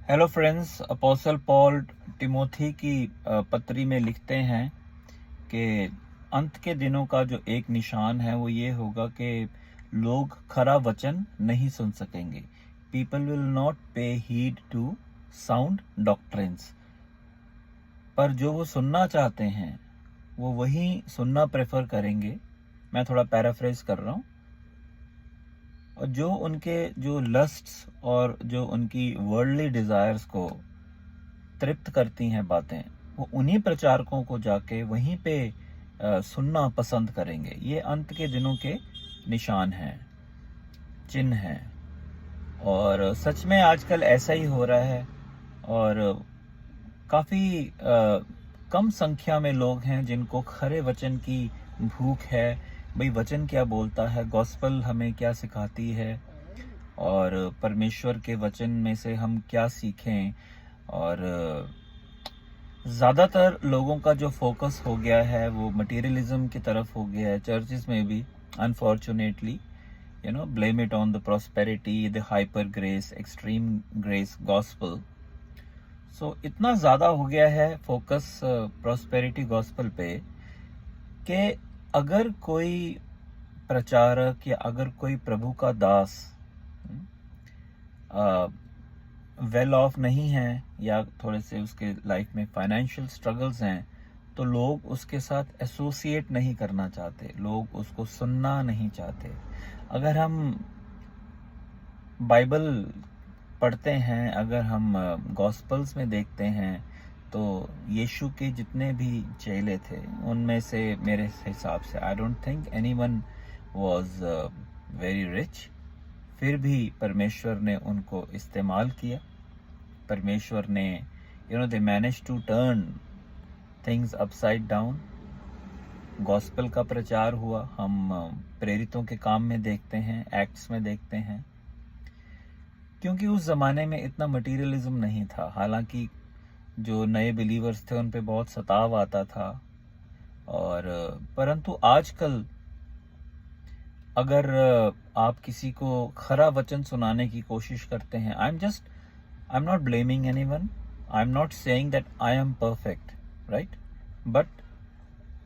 Hello friends, apostle Paul Timothy की पत्री में लिखते हैं कि अंत के दिनों का जो एक निशान है वो ये होगा कि लोग खरा वचन नहीं सुन सकेंगे। पीपल विल नॉट पे हीड टू साउंड डॉक्ट्रिन्स। पर जो वो सुनना चाहते हैं वो वही सुनना प्रेफर करेंगे। मैं थोड़ा पैराफ्रेज कर रहा हूँ। और जो उनके जो लस्ट्स और जो उनकी वर्ल्डली डिजायर्स को तृप्त करती हैं बातें, वो उन्हीं प्रचारकों को जाके वहीं पे सुनना पसंद करेंगे। ये अंत के दिनों के निशान हैं, चिन्ह हैं। और सच में आजकल ऐसा ही हो रहा है। और काफ़ी कम संख्या में लोग हैं जिनको खरे वचन की भूख है। भाई वचन क्या बोलता है, गॉस्पल हमें क्या सिखाती है, और परमेश्वर के वचन में से हम क्या सीखें। और ज़्यादातर लोगों का जो फोकस हो गया है वो मटेरियलिज्म की तरफ हो गया है। चर्चेस में भी unfortunately blame it on the prosperity, the hyper grace, extreme grace gospel. सो इतना ज़्यादा हो गया है फोकस प्रॉस्पेरिटी गॉस्पल पे कि अगर कोई प्रचारक या अगर कोई प्रभु का दास वेल ऑफ नहीं है या थोड़े से उसके लाइफ में फाइनेंशियल स्ट्रगल्स हैं, तो लोग उसके साथ एसोसिएट नहीं करना चाहते, लोग उसको सुनना नहीं चाहते। अगर हम बाइबल पढ़ते हैं, अगर हम गॉस्पल्स में देखते हैं, तो यीशु के जितने भी चेले थे उनमें से मेरे हिसाब से I don't think anyone was very rich. फिर भी परमेश्वर ने उनको इस्तेमाल किया। परमेश्वर ने they manage to turn things upside down. Gospel का प्रचार हुआ। हम प्रेरितों के काम में देखते हैं, एक्ट्स में देखते हैं। क्योंकि उस जमाने में इतना मटेरियलिज्म नहीं था। हालांकि जो नए बिलीवर्स थे उन पे बहुत सताव आता था। और परंतु आजकल अगर आप किसी को खरा वचन सुनाने की कोशिश करते हैं, I am not blaming anyone, I am not saying that I am perfect, right. But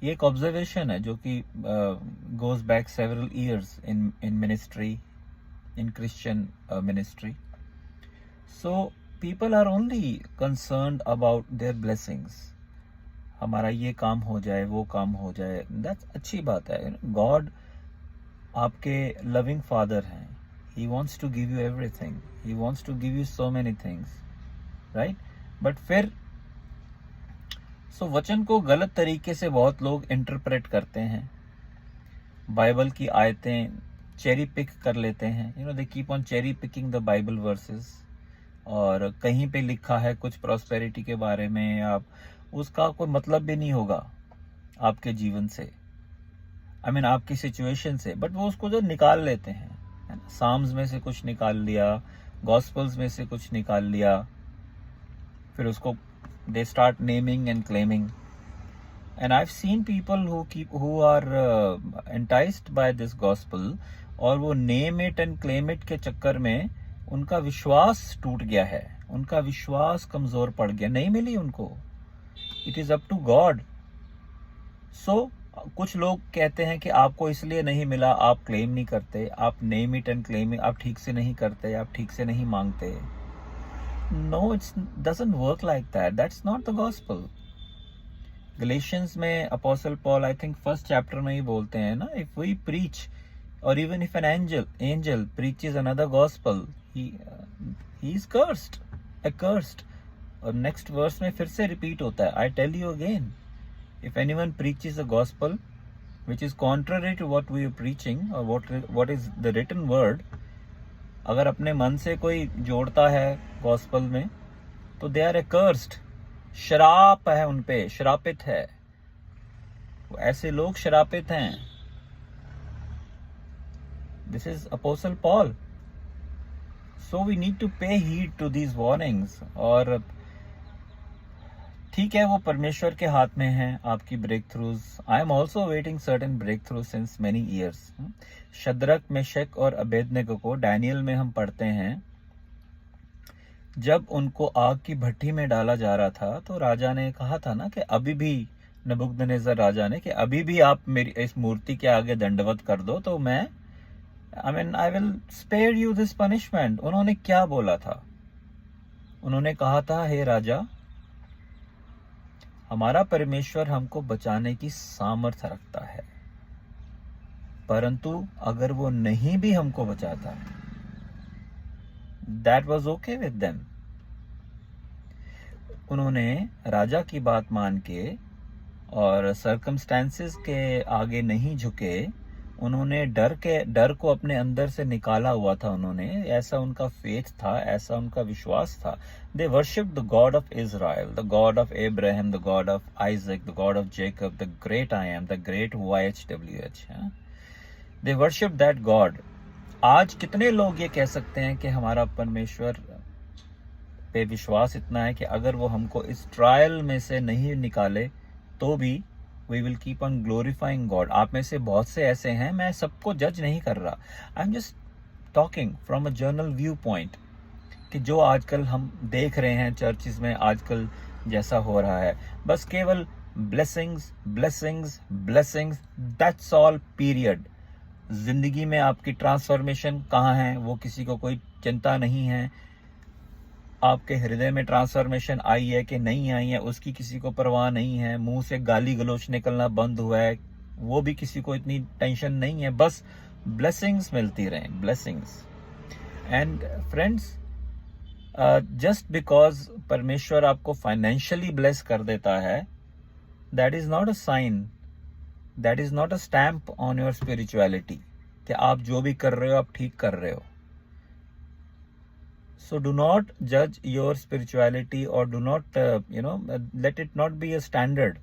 ये एक ऑब्जर्वेशन है जो कि goes back several years in ministry, in Christian ministry. So people are only concerned about their blessings. हमारा ये काम हो जाए, वो काम हो जाए, that's अच्छी बात है। God आपके loving father हैं। He wants to give you everything. He wants to give you so many things, right? But फिर वचन को गलत तरीके से बहुत लोग इंटरप्रेट करते हैं। बाइबल की आयतें चेरी पिक कर लेते हैं। They keep on cherry picking the Bible versus. और कहीं पे लिखा है कुछ प्रॉस्पेरिटी के बारे में, आप उसका कोई मतलब भी नहीं होगा आपके जीवन से, आपकी सिचुएशन से, बट वो उसको जो निकाल लेते हैं, है ना। साम्स में से कुछ निकाल लिया, गॉस्पल्स में से कुछ निकाल लिया, फिर उसको they start naming and claiming. And I've seen people who are enticed by this gospel, और वो name it and claim it के चक्कर में उनका विश्वास टूट गया है, उनका विश्वास कमजोर पड़ गया, नहीं मिली उनको। It is up to God. So कुछ लोग कहते हैं कि आपको इसलिए नहीं मिला, आप क्लेम नहीं करते, आप name it and claim it, आप ठीक से नहीं करते, आप ठीक से नहीं मांगते। No, it doesn't work like that. That's not the gospel. Galatians में apostle Paul I think first chapter में ही बोलते हैं ना, इफ वी प्रीच और even if an angel preaches another gospel, he is cursed, accursed. और next verse में फिर से रिपीट होता है, I tell you again, if anyone preaches a gospel which is contrary to what we are preaching और what is the written word, अगर अपने मन से कोई जोड़ता है गॉस्पल में, तो दे आर एक्कर्स्ड। शराप है उन पे, श्रापित है। ऐसे लोग श्रापित हैं। This is apostle Paul. So we need to pay heed to these warnings. और ठीक है, वो परमेश्वर के हाथ में है आपकी breakthroughs. I am also waiting certain breakthrough since many years. Shadrach, Meshach और अबेदनगो को डैनियल में हम पढ़ते हैं जब उनको आग की भट्टी में डाला जा रहा था तो राजा ने कहा था ना कि अभी भी, नबूकदनेस्सर राजा ने, कि अभी भी आप मेरी इस मूर्ति के आगे दंडवत कर दो तो मैं, I will spare you this punishment. उन्होंने क्या बोला था? उन्होंने कहा था, हे राजा, हमारा परमेश्वर हमको बचाने की सामर्थ्य रखता है, परंतु अगर वो नहीं भी हमको बचाता, that was okay with them. उन्होंने राजा की बात मान के और सर्कमस्टेंसेस के आगे नहीं झुके। उन्होंने डर को अपने अंदर से निकाला हुआ था। उन्होंने, ऐसा उनका फेथ था, ऐसा उनका विश्वास था। They worship the God of Israel, the God of Abraham, the God of Isaac, the God of Jacob, the great I am, the great YHWH। They worship that God. आज कितने लोग ये कह सकते हैं कि हमारा परमेश्वर पे विश्वास इतना है कि अगर वो हमको इस ट्रायल में से नहीं निकाले तो भी we will keep on glorifying God. आप में से बहुत से ऐसे हैं, मैं सबको जज नहीं कर रहा, I am just talking from a journal view point, कि जो आजकल हम देख रहे हैं चर्चिज में आजकल जैसा हो रहा है, बस केवल blessings blessings blessings, that's all, period. जिंदगी में आपकी ट्रांसफॉर्मेशन कहाँ है वो किसी को कोई चिंता नहीं है। आपके हृदय में ट्रांसफॉर्मेशन आई है कि नहीं आई है उसकी किसी को परवाह नहीं है। मुंह से गाली गलौच निकलना बंद हुआ है, वो भी किसी को इतनी टेंशन नहीं है। बस ब्लेसिंग्स मिलती रहें, blessings. And friends, just because परमेश्वर आपको फाइनेंशियली ब्लेस कर देता है, that is not a sign, that is not a stamp on your spirituality कि आप जो भी कर रहे हो आप ठीक कर रहे हो। So do not judge your spirituality, or do not, let it not be a standard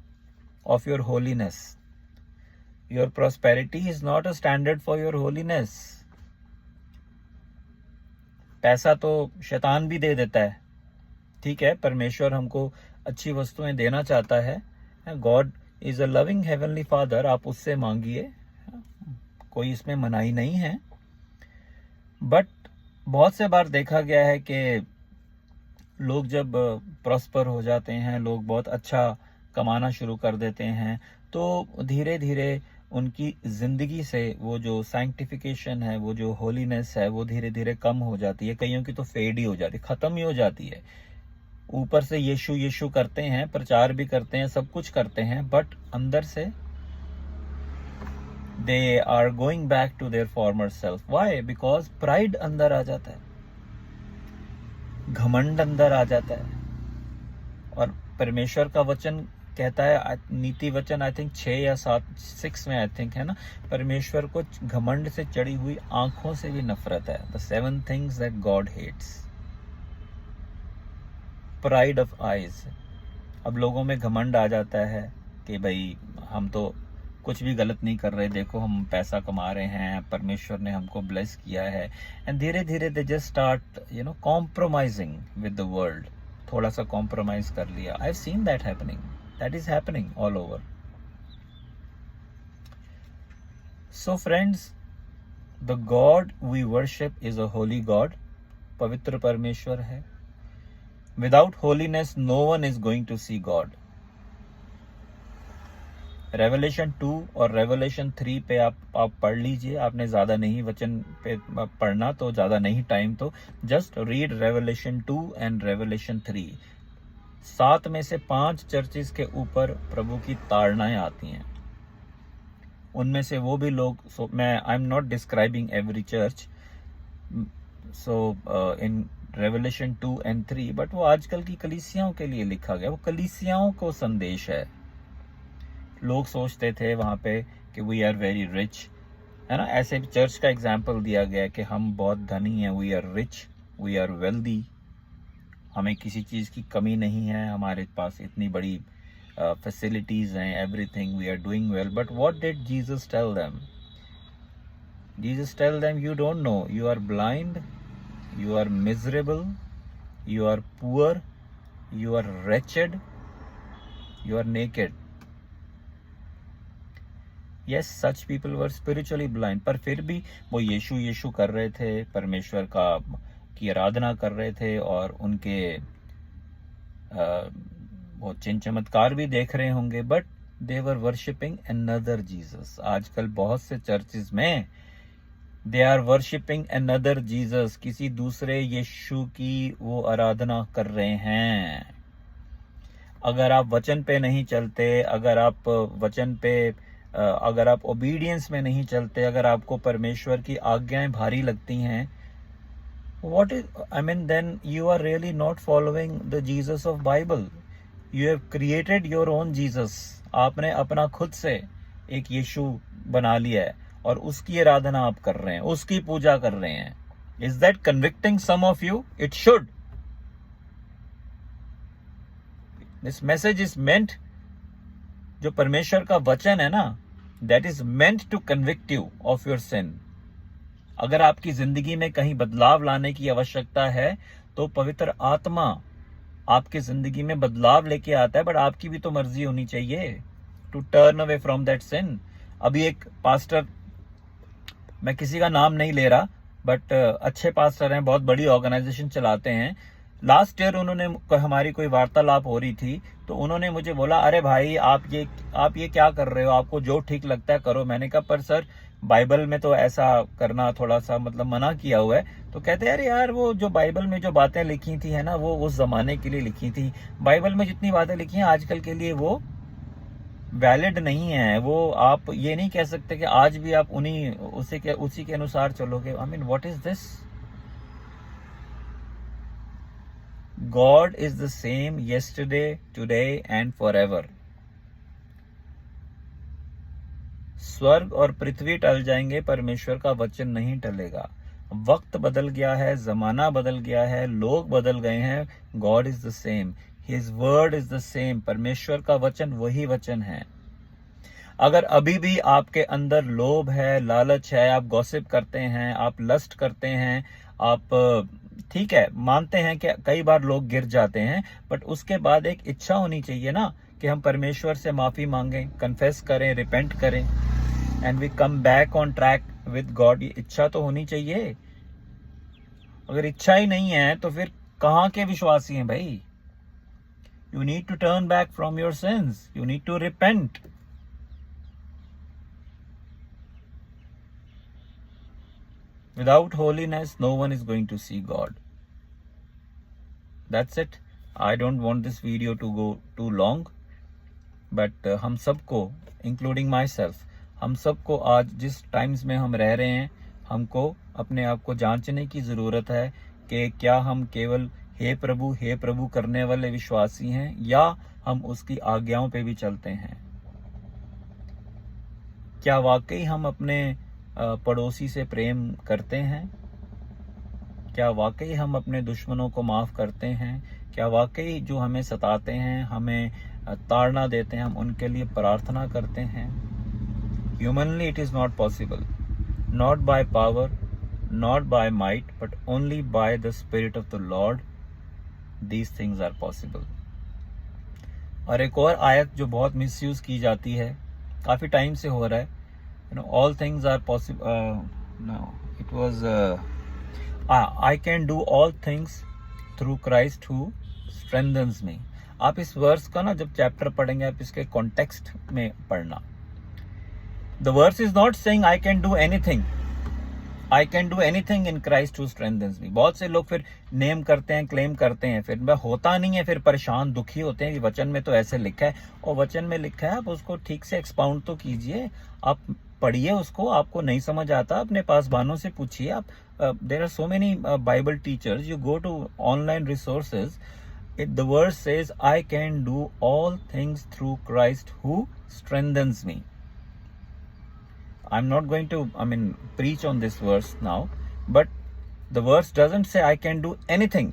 of your holiness. Your prosperity is not a standard for your holiness. पैसा तो शैतान भी दे देता है, ठीक है। परमेश्वर हमको अच्छी वस्तुएं देना चाहता है। God is a loving heavenly father, आप उससे मांगिए, कोई इसमें मनाही नहीं है। बट बहुत से बार देखा गया है कि लोग जब प्रॉस्पर हो जाते हैं, लोग बहुत अच्छा कमाना शुरू कर देते हैं, तो धीरे धीरे उनकी जिंदगी से वो जो सैंक्टिफिकेशन है, वो जो होलीनेस है, वो धीरे धीरे कम हो जाती है। कईयों की तो फेड ही हो जाती है, खत्म ही हो जाती है। ऊपर से यीशु यीशु करते हैं, प्रचार भी करते हैं, सब कुछ करते हैं, बट अंदर से they are going back to their former self. Why? Because pride अंदर आ जाता है, घमंड अंदर आ जाता है। और परमेश्वर का वचन कहता है, नीति वचन आई थिंक 6 या 6 में आई थिंक है ना, परमेश्वर को घमंड से चढ़ी हुई आंखों से भी नफरत है। The 7 things that God hates. Pride of eyes. अब लोगों में घमंड आ जाता है कि भाई हम तो कुछ भी गलत नहीं कर रहे, देखो हम पैसा कमा रहे हैं, परमेश्वर ने हमको ब्लेस किया है। एंड धीरे धीरे they just start compromising with the world. थोड़ा सा कॉम्प्रोमाइज कर लिया। I have seen that happening, that is happening all over. So friends, the God we worship is a holy God, पवित्र परमेश्वर है। Without holiness no one is going to see God. Revelation 2 और revelation 3 पे आप पढ़ लीजिए। आपने ज्यादा नहीं वचन पे पढ़ना, तो ज्यादा नहीं टाइम, तो just read revelation 2 and revelation 3। 7 में से 5 चर्चेस के ऊपर प्रभु की ताड़नाएं आती हैं। उनमें से वो भी लोग, मैं I am not describing every church, in revelation 2 and 3, but वो आजकल की कलीसियाओं के लिए लिखा गया, वो कलीसियाओं को संदेश है। लोग सोचते थे वहां पे कि वी आर वेरी रिच, है ना, ऐसे चर्च का एग्जाम्पल दिया गया कि हम बहुत धनी हैं, we are rich, we are wealthy, हमें किसी चीज की कमी नहीं है, हमारे पास इतनी बड़ी फैसिलिटीज हैं, everything, we are doing well. But what did Jesus tell them? Jesus tell them, you don't know, you are blind, you are miserable, you are poor, you are wretched, you are naked. Yes, such people were spiritually blind, पर फिर भी वो यीशु यीशु कर रहे थे, परमेश्वर का की आराधना कर रहे थे और उनके वो चिन्ह चमत्कार भी देख रहे होंगे, but they were worshipping another Jesus. आजकल बहुत से चर्चेज में they are worshipping another Jesus, किसी दूसरे यीशु की वो आराधना कर रहे हैं। अगर आप वचन पे नहीं चलते, अगर आप वचन पे अगर आप ओबीडियंस में नहीं चलते, अगर आपको परमेश्वर की आज्ञाएं भारी लगती हैं, what is, I mean, then you are really not following the Jesus of Bible. You have created your own Jesus. आपने अपना खुद से एक यीशु बना लिया है और उसकी आराधना आप कर रहे हैं, उसकी पूजा कर रहे हैं। Is that convicting some of you? It should. This message is meant, जो परमेश्वर का वचन है ना, that is meant to convict you of your sin. अगर आपकी जिंदगी में कहीं बदलाव लाने की आवश्यकता है तो पवित्र आत्मा आपकी जिंदगी में बदलाव लेके आता है, बट आपकी भी तो मर्जी होनी चाहिए to turn away from that sin. अभी एक पास्टर, मैं किसी का नाम नहीं ले रहा, बट अच्छे पास्टर हैं, बहुत बड़ी ऑर्गेनाइजेशन चलाते हैं। लास्ट ईयर उन्होंने, हमारी कोई वार्तालाप हो रही थी तो उन्होंने मुझे बोला, अरे भाई आप ये क्या कर रहे हो, आपको जो ठीक लगता है करो। मैंने कहा पर सर बाइबल में तो ऐसा करना थोड़ा सा मतलब मना किया हुआ है। तो कहते हैं अरे यार वो जो बाइबल में जो बातें लिखी थी है ना, वो उस जमाने के लिए लिखी थी। बाइबल में जितनी बातें लिखी हैं आजकल के लिए वो वैलिड नहीं है। वो आप ये नहीं कह सकते कि आज भी आप उसी के अनुसार चलोगे। I mean what is this? God is the same yesterday, today and forever. स्वर्ग और पृथ्वी टल जाएंगे, परमेश्वर का वचन नहीं टलेगा। वक्त बदल गया है, जमाना बदल गया है, लोग बदल गए हैं। God is the same, his word is the same. परमेश्वर का वचन वही वचन है। अगर अभी भी आपके अंदर लोभ है, लालच है, आप गॉसिप करते हैं, आप लस्ट करते हैं, आप ठीक है मानते हैं कि कई बार लोग गिर जाते हैं, बट उसके बाद एक इच्छा होनी चाहिए ना कि हम परमेश्वर से माफी मांगें, कन्फेस करें, रिपेंट करें and we come back on track with God. ये इच्छा तो होनी चाहिए। अगर इच्छा ही नहीं है तो फिर कहां के विश्वासी हैं भाई? You need to turn back from your sins, you need to repent. Without holiness, no one is going to see God. That's it. I don't want this video to go too long. But हम सबको, including myself, हम सबको आज जिस times में हम रह रहे हैं, हमको अपने आप को जांचने की जरूरत है कि क्या हम केवल हे प्रभु करने वाले विश्वासी हैं या हम उसकी आज्ञाओं पे भी चलते हैं। क्या वाकई हम अपने पड़ोसी से प्रेम करते हैं? क्या वाकई हम अपने दुश्मनों को माफ करते हैं? क्या वाकई जो हमें सताते हैं, हमें ताड़ना देते हैं, हम उनके लिए प्रार्थना करते हैं? Humanly it is not possible, not by power, not by might, but only by the spirit of the Lord these things are possible. और एक और आयत जो बहुत मिसयूज की जाती है, काफी टाइम से हो रहा है, all things are possible. No, it was I can do all things through Christ who strengthens me. आप इस वर्स का ना जब चैप्टर पढ़ेंगे आप इसके कॉन्टेक्स्ट में पढ़ना। The verse is not saying I can do anything. I can do anything in Christ who strengthens me. बहुत से लोग फिर नेम करते हैं, क्लेम करते हैं, फिर होता नहीं है, फिर परेशान दुखी होते हैं कि वचन में तो ऐसे लिखा है। और वचन में लिखा है, आप उसको ठीक से एक्सपाउंड तो कीजिए, आप पढ़िए उसको। आपको नहीं समझ आता अपने पासवानों से पूछिए। आप there are so many Bible teachers, you go to online resources. The verse says I can do all things through Christ who strengthens me. I'm not going to, preach on this verse now, but the verse doesn't say I can do anything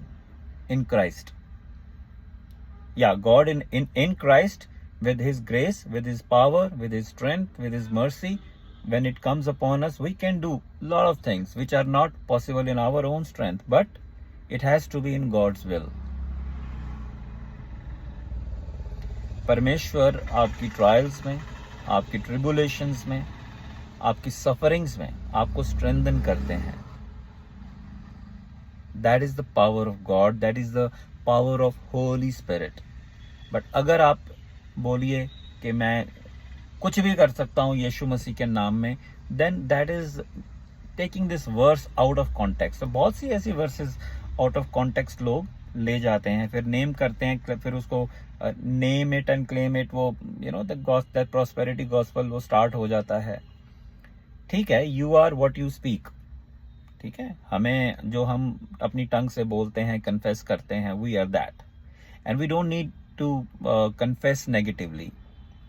in Christ. Yeah, God in Christ, with His grace, with His power, with His strength, with His mercy, when it comes upon us, we can do a lot of things which are not possible in our own strength, but it has to be in God's will. परमेश्वर आपकी trials में, आपकी tribulations में, आपकी sufferings में आपको strengthen करते हैं। That is the power of God, that is the power of Holi spirit. But अगर आप बोलिए कि मैं कुछ भी कर सकता हूँ यीशु मसीह के नाम में, then that is taking this verse out of context. तो बहुत सी ऐसी वर्सेस आउट ऑफ कॉन्टेक्स्ट लोग ले जाते हैं, फिर नेम करते हैं, फिर उसको name it and claim it, वो दैट प्रॉस्पेरिटी गॉस्पेल वो स्टार्ट हो जाता है। ठीक है, you are what you speak. ठीक है, हमें जो हम अपनी टंग से बोलते हैं, कन्फेस करते हैं, we are that, and we don't need to confess negatively,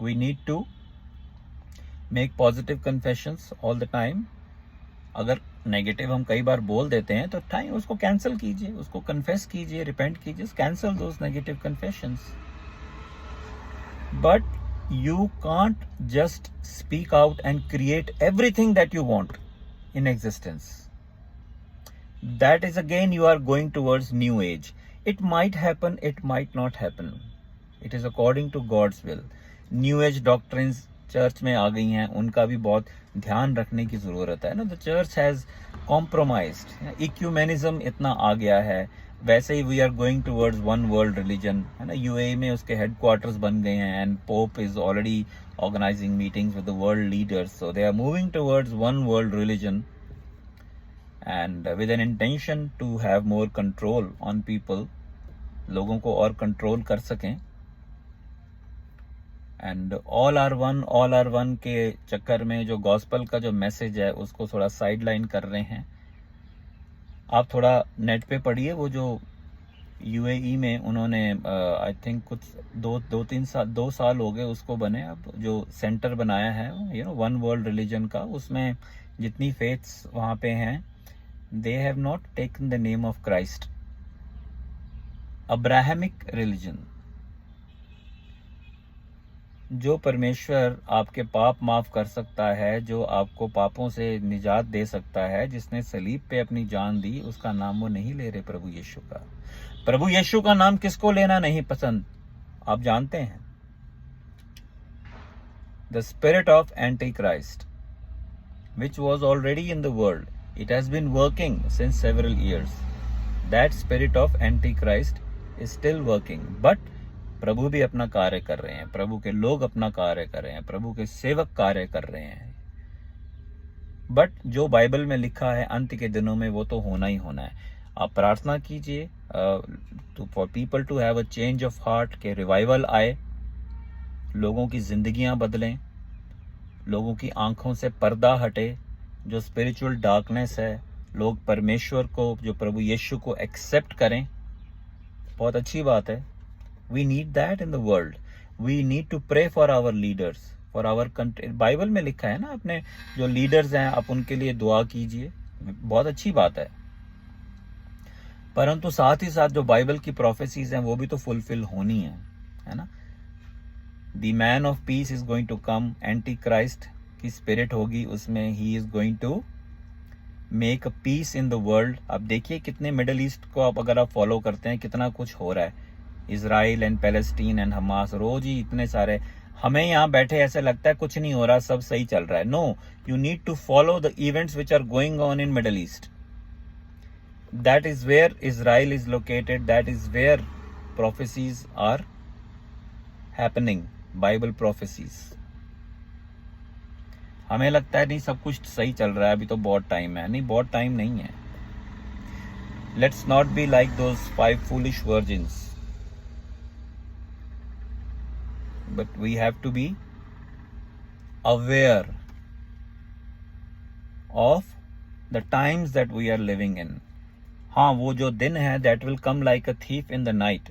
we need to make positive confessions all the time. अगर नेगेटिव हम कई बार बोल देते हैं तो टाइम उसको कैंसिल कीजिए, उसको कन्फेस कीजिए, रिपेंट कीजिए, cancel those negative confessions. But you can't just speak out and create everything that you want in existence. That is again you are going towards new age. It might happen, it might not happen. It is according to God's will. New age doctrines church में आ गई हैं, उनका भी बहुत ध्यान रखने की जरूरत है ना। The church has compromised, ecumenism इतना आ गया है। वैसे ही we are going towards one world religion, है ना। यूएई में उसके हेडक्वार्टर्स बन गए हैं, and pope is already organising meetings with the world leaders, so they are moving towards one world religion and with an intention to have more control on people, लोगों को और कंट्रोल कर सकें। एंड ऑल आर वन के चक्कर में जो gospel का जो मैसेज है उसको थोड़ा साइड लाइन कर रहे हैं। आप थोड़ा नेट पे पढ़िए, वो जो यूएई में उन्होंने आई थिंक कुछ दो साल हो गए उसको बने, अब जो सेंटर बनाया है वन वर्ल्ड रिलीजन का, उसमें जितनी फेथ्स वहाँ पे हैं, they have not taken the name of Christ. Abrahamic religion, जो परमेश्वर आपके पाप माफ कर सकता है, जो आपको पापों से निजात दे सकता है, जिसने सलीब पे अपनी जान दी, उसका नाम वो नहीं ले रहे प्रभु यीशु का। प्रभु यीशु का नाम किसको लेना नहीं पसंद, आप जानते हैं? The spirit of anti Christ which was already in the world, it has been working since several years. That spirit of antichrist is still working, but प्रभु भी अपना कार्य कर रहे हैं, प्रभु के लोग अपना कार्य कर रहे हैं, प्रभु के सेवक कार्य कर रहे हैं। बट जो बाइबल में लिखा है अंत के दिनों में वो तो होना ही होना है। आप प्रार्थना कीजिए for people to have a change of heart, के रिवाइवल आए, लोगों की जिंदगियां बदलें, लोगों की आंखों से पर्दा हटे, जो स्पिरिचुअल डार्कनेस है, लोग परमेश्वर को, जो प्रभु यीशु को एक्सेप्ट करें। बहुत अच्छी बात है। We need that in the world. We need to pray for our leaders, for our country. Bible में लिखा है ना, अपने जो लीडर्स हैं आप उनके लिए दुआ कीजिए, बहुत अच्छी बात है। परंतु साथ ही साथ जो बाइबल की प्रोफेसीज हैं वो भी तो फुलफिल होनी है ना। The man of peace is going to come, antichrist की स्पिरिट होगी उसमें, he is going to make a peace in the world. अब देखिए कितने मिडल ईस्ट को आप अगर आप फॉलो करते हैं, कितना कुछ हो रहा है, Israel and Palestine and Hamas, रोज ही इतने सारे। हमें यहाँ बैठे ऐसे लगता है कुछ नहीं हो रहा, सब सही चल रहा है। No, you need to follow the events which are going on in Middle East. That is where Israel is located, that is where prophecies are happening, Bible prophecies. हमें लगता है नहीं सब कुछ सही चल रहा है, अभी तो बहुत टाइम है। नहीं, बहुत टाइम नहीं है। Let's not be like those 5 foolish virgins, but we have to be aware of the times that we are living in. हाँ, वो जो दिन है that will come like a thief in the night,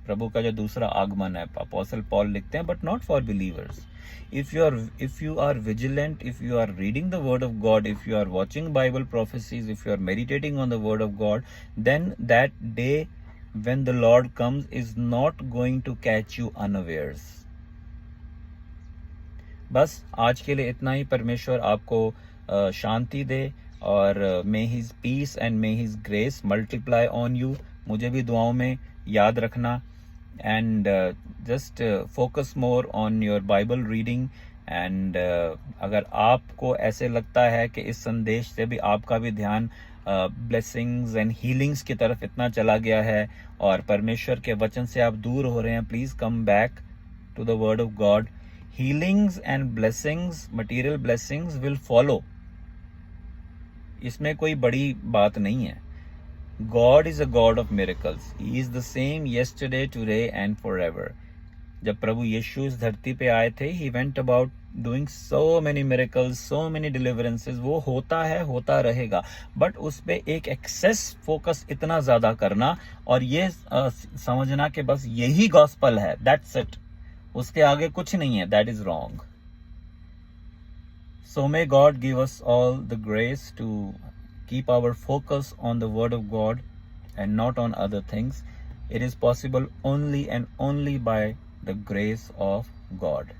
प्रभु का जो दूसरा आगमन है, अपोस्टल पॉल लिखते हैं, but not for believers. If you are vigilant, if you are reading the word of God, if you are watching Bible prophecies, if you are meditating on the word of God, then that day when the Lord comes is not going to catch you unawares. बस आज के लिए इतना ही। परमेश्वर आपको शांति दे, और may his peace and may his grace multiply on you. मुझे भी दुआओं में याद रखना, and just focus more on your Bible reading. And अगर आपको ऐसे लगता है कि इस संदेश से भी आपका भी ध्यान ब्लेसिंग्स एंड हीलिंग्स की तरफ इतना चला गया है और परमेश्वर के वचन से आप दूर हो रहे हैं, please come back to the word of God. Healings and blessings, material blessings will follow. इसमें कोई बड़ी बात नहीं है. God is a God of miracles. He is the same yesterday, today and forever. जब प्रभु यीशु इस धरती पे आए थे, he went about doing so many miracles, so many deliverances. वो होता है, होता रहेगा, बट उस पे एक एक्सेस फोकस इतना ज्यादा करना और ये समझना कि बस यही गॉस्पल है, दैट्स इट, उसके आगे कुछ नहीं है, that is wrong. So may God give us all the grace to keep our focus on the word of God and not on other things. It is possible only and only by the grace of God,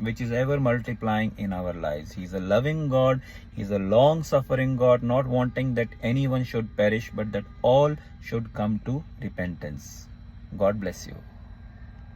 which is ever multiplying in our lives. He is a loving God. He is a long-suffering God, not wanting that anyone should perish, but that all should come to repentance. God bless you.